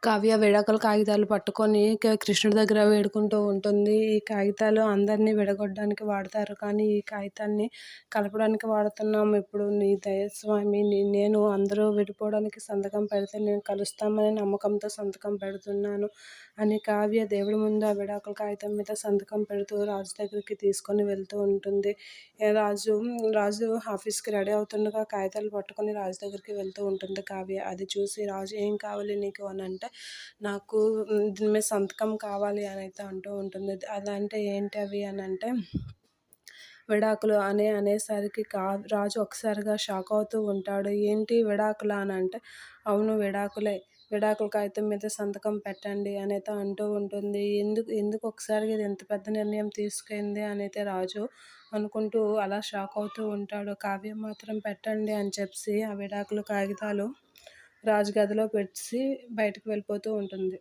కావ్య విడాకుల కాగితాలు పట్టుకొని కృష్ణుడి దగ్గర వేడుకుంటూ ఉంటుంది. ఈ కాగితాలు అందరినీ విడగొట్టడానికి వాడతారు. కానీ ఈ కాగితాన్ని కలపడానికి వాడుతున్నాం. ఇప్పుడు నీ దయ స్వామి, నేను అందరూ విడిపోవడానికి సంతకం పెడితే నేను కలుస్తామనే నమ్మకంతో సంతకం పెడుతున్నాను అని కావ్య దేవుడి ముందు ఆ విడాకుల కాగితం మీద సంతకం పెడుతూ రాజు దగ్గరికి తీసుకొని వెళ్తూ ఉంటుంది. రాజు రాజు ఆఫీస్కి రెడీ అవుతుండగా కాగితాలు పట్టుకొని రాజు దగ్గరికి వెళ్తూ ఉంటుంది కావ్య. అది చూసి రాజు, ఏం కావాలి నీకు అని అంటే, నాకు దీని మీద సంతకం కావాలి అని అయితే అంటూ ఉంటుంది. అలా అంటే ఏంటి అవి అని అంటే, విడాకులు అనేసరికి రాజు ఒకసారిగా షాక్ అవుతూ ఉంటాడు. ఏంటి విడాకులా అని అంటే, అవును విడాకులే, విడాకుల కాగితం మీద సంతకం పెట్టండి అని అయితే అంటూ ఉంటుంది. ఎందుకు ఎందుకు ఒకసారిగా ఇది ఎంత పెద్ద నిర్ణయం తీసుకుంది అని అయితే రాజు అనుకుంటూ అలా షాక్ అవుతూ ఉంటాడు. కావ్య మాత్రం పెట్టండి అని చెప్పి ఆ విడాకుల కాగితాలు రాజు గదిలో పెట్టి బయటకు వెళ్ళిపోతూ ఉంటుంది.